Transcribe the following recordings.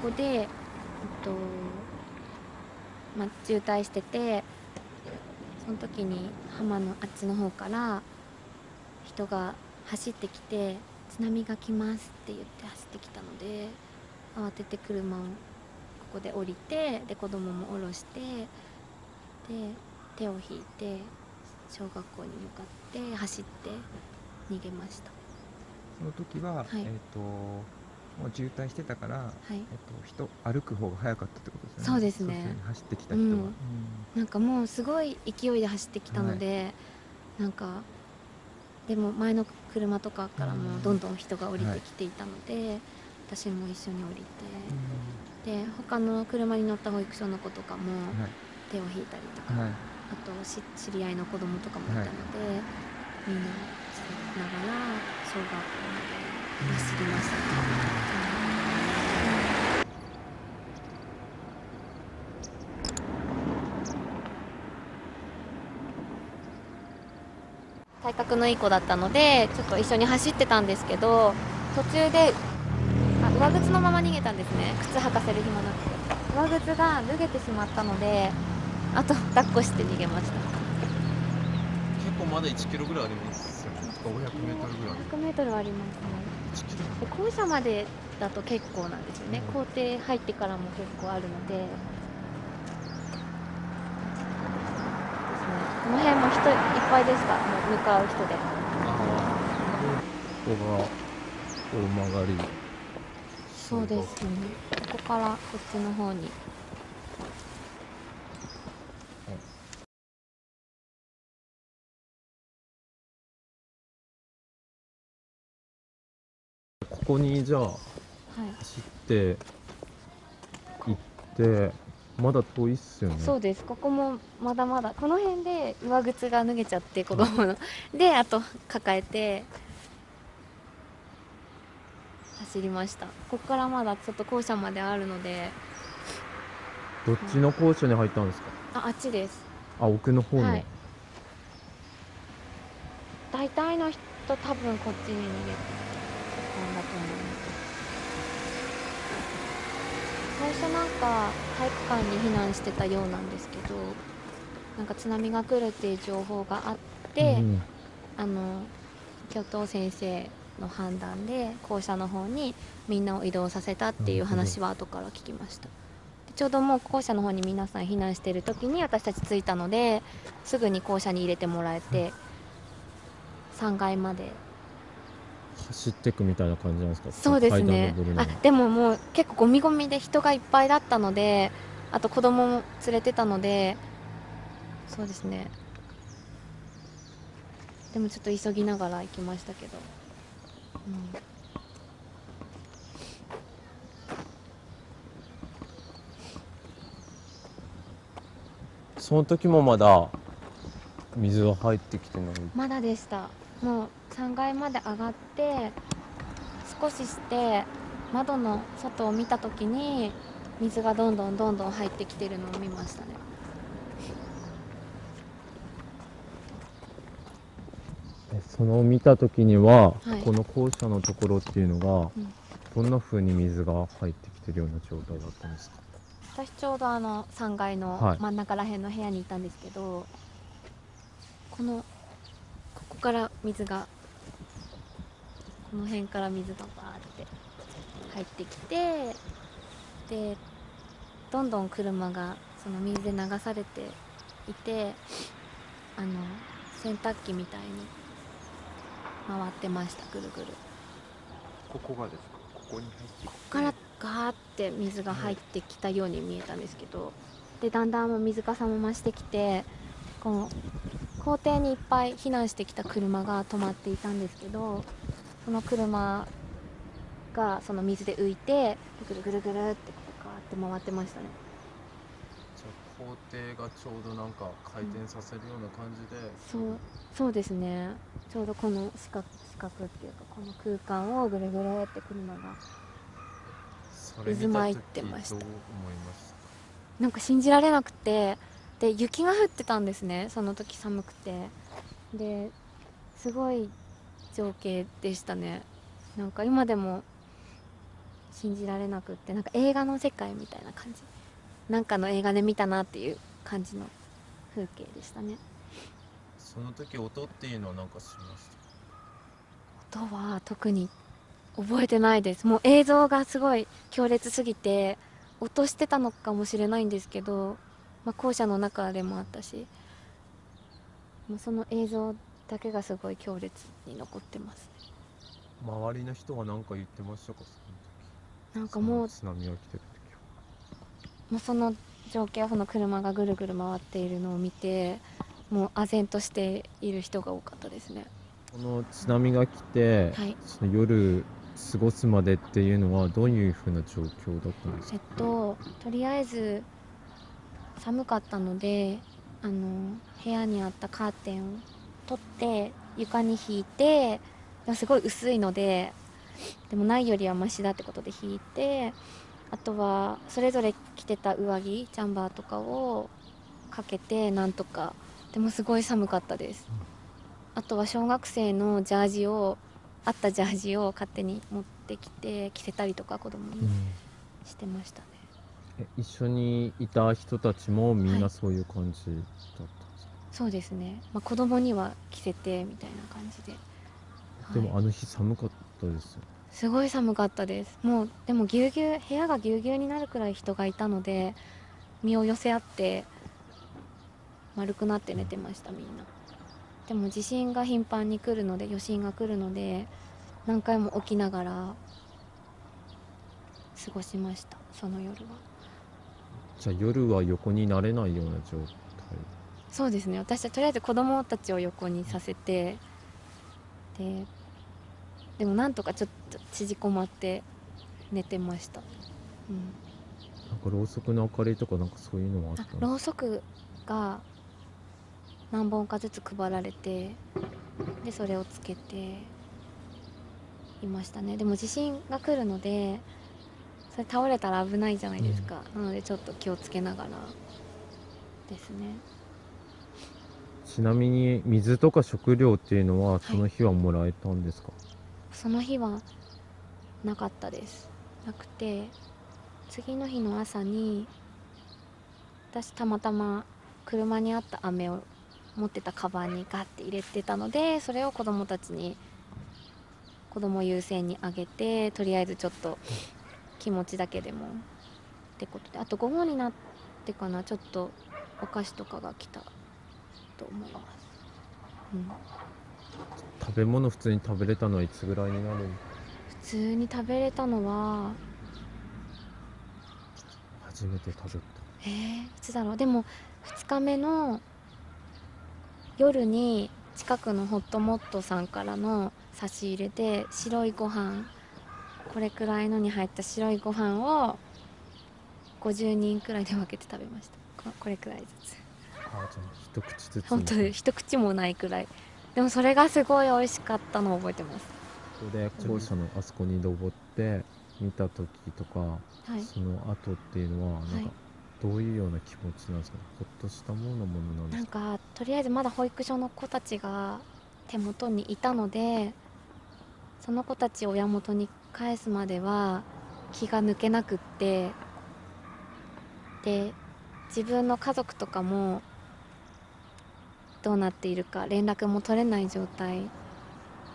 こで、渋滞してて、その時に浜のあっちの方から人が走ってきて「津波が来ます」って言って走ってきたので、慌てて車をここで降りて、で子供も降ろして、で手を引いて小学校に向かって走って逃げました。その時は、はい、もう渋滞してたから、はい、人歩く方が早かったってことですよね。そうですそうですよね。ね、走ってきた人は。うん、なんかもうすごい勢いで走ってきたはい。ので、なんかでも前の車とかからもどんどん人が降りはい。てきていたので、私も一緒に降りて、で他の車に乗った保育所の子とかもはい。手を引いたりとか、はい。あと知り合いの子供とかもいはい。たので、みんなを連れながら小学校まで走りましたね。体格のいい子だったのでちょっと一緒に走ってたんですけど、途中で上靴のまま逃げたんですね。靴履かせる暇なくて上靴が脱げてしまったので、あと抱っこして逃げました。結構まだ1キロぐらいありますよね。とか500メートルぐらい。500メートルはありますね。1キロ。で校舎までだと結構なんですよね。校庭入ってからも結構あるのでですね。この辺も人いっぱいでした。もう向かう人で。ここが大曲がり。そうですね。ここからこっちの方に。ここにじゃあはい。走って行って、まだ遠いっすよね。そうです。ここもまだまだこの辺で上靴が脱げちゃって子供の、であと抱えて走りました。ここからまだちょっと校舎まであるので。どっちの校舎に入ったんですか？あっちです。あ、奥の方の。はい。大体の人多分こっちに逃げたんだと思います。最初なんか体育館に避難してたようなんですけど、なんか津波が来るっていう情報があって、うん。あの教頭先生の判断で校舎の方にみんなを移動させたっていうなるほど。話は後から聞きました。ちょうどもう校舎の方に皆さん避難している時に私たち着いたので、すぐに校舎に入れてもらえて3階まで。走ってくみたいな感じなんですか？そそうですの階段ね。登るのも。でももう結構ゴミゴミで人がいっぱいだったので、あと子供も連れてたので、そうですね。でもちょっと急ぎながら行きましたけど、うん、その時もまだ水は入ってきてない。まだでした。もう3階まで上がって少しして窓の外を見た時に水がどんどんどんどん入ってきてるのを見ましたね。その見た時には、はい、この校舎のところっていうのが、うん、どんな風に水が入ってきてるような状態だったんですか？私ちょうど3階のはい。真ん中ら辺の部屋にいたんですけど、ここから水が、この辺から水がバーって入ってきて、でどんどん車がその水で流されていて、あの洗濯機みたいに回ってました。ぐるぐる。ここがですか？ここに入ってきて。ここからガーって水が入ってきたように見えたんですけど、でだんだん水かさも増してきて、この校庭にいっぱい避難してきた車が止まっていたんですけど、その車がその水で浮いてぐるぐるぐるってガーって回ってましたね。じゃあ校庭がちょうどなんか回転させるような感じで、そうそうですね。ちょうどこの四角っていうかこの空間をぐるぐるって車がそれ見た時渦巻いてました。どう思いました？なんか信じられなくて、で雪が降ってたんですね。その時寒くて、ですごい情景でしたね。なんか今でも信じられなくって、なんか映画の世界みたいな感じ、なんかの映画で見たなっていう感じの風景でしたね。その時音っていうのはなんかしまし音は特に覚えてないです。もう映像がすごい強烈すぎて音してたのかもしれないんですけど、まあ、校舎の中でもあったし、もうその映像だけがすごい強烈に残ってます。た周りの人は何か言ってましたか、なんかもうその津波が来てる時は。その情景はその車がぐるぐる回っているのを見て、もう唖然としている人が多かったですね。この津波が来て、はい。その夜過ごすまでっていうのはどういうふうな状況だったんですか？とりあえず寒かったので、部屋にあったカーテンを取って床に引いて、でもすごい薄いので、でもないよりはマシだってことで引いて、あとはそれぞれ着てた上着ジャンバーとかをかけてなんとか。でもすごい寒かったです。あとは小学生のジャージをあったジャージを勝手に持ってきて着せたりとか子供にしてましたね。一緒にいた人たちもみんはないそういう感じだったんですか？そうですね、まあ、子供には着せてみたいな感じで、ではい、もあの日寒かったですよね。すごい寒かったです。もうでもぎゅうぎゅう部屋がぎゅうぎゅうになるくらい人がいたので、身を寄せ合って丸くなって寝てましたみんな。でも地震が頻繁に来るので、余震が来るので何回も起きながら過ごしました、その夜は。じゃあ夜は横になれないような状態？そうですね、私はとりあえず子供たちを横にさせて、でもなんとかちょっと縮こまって寝てました。うん、なんかろうそくの明かりとかなんかそういうのはあったんですか？ろうそくが何本かずつ配られて、でそれをつけていましたね。でも地震が来るのでそれ倒れたら危ないじゃないですか、なのでちょっと気をつけながらですね。ちなみに水とか食料っていうのはそはい、の日はもらえたんですか？その日はなかったです。なくて、次の日の朝に私たまたま車にあった飴を持ってたカバンにガッて入れてたので、それを子供たちに子供優先にあげて、とりあえずちょっと気持ちだけでもってことで、あと午後になってかな、ちょっとお菓子とかが来たと思います。うん、食べ物普通に食べれたのはいつぐらいになるんですか？普通に食べれたのは初めて食べた。いつだろう。でも2日目の夜に近くのホットモットさんからの差し入れで白いご飯、これくらいのに入った白いご飯を50人くらいで分けて食べました。これくらいずつ。あ、じゃあ一口ずつ本当に一口もないくらい。でもそれがすごい美味しかったのを覚えてます。ここで校舎のあそこに登って見た時とか、はい、その後っていうのはなんかどういうような気持ちなんですかね？ほっとしたものなんですか？なんかとりあえずまだ保育所の子たちが手元にいたので、その子たちを親元に返すまでは気が抜けなくって、で自分の家族とかもどうなっているか連絡も取れない状態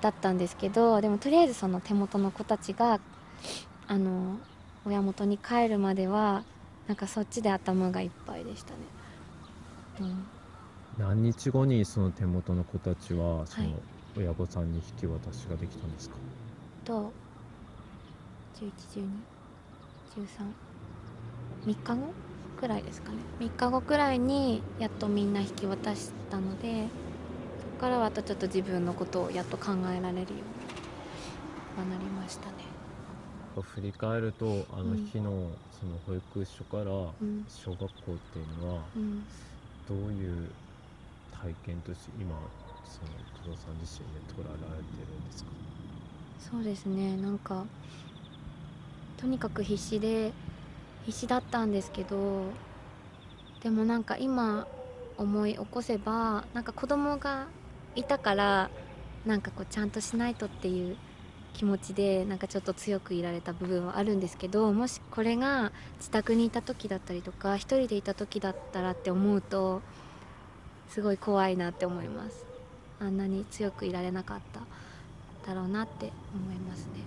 だったんですけど、でもとりあえずその手元の子たちが親元に帰るまではなんかそっちで頭がいっぱいでしたね。うん、何日後にその手元の子たちはそのはい、親御さんに引き渡しができたんですか？と11、12、13、3日後くらいですかね。3日後くらいにやっとみんな引き渡したので、そこからはあとちょっと自分のことをやっと考えられるようにはなりましたね。振り返るとあの日のその保育所からうん、小学校っていうのはうん、どういう体験として今その工藤さん自身で捉えられてるんですか？そうですね、なんかとにかく必死だったんですけど、でもなんか今思い起こせば、なんか子供がいたからなんかこうちゃんとしないとっていう気持ちでなんかちょっと強くいられた部分はあるんですけど、もしこれが自宅にいた時だったりとか一人でいた時だったらって思うとすごい怖いなって思います。あんなに強くいられなかっただろうなって思いますね。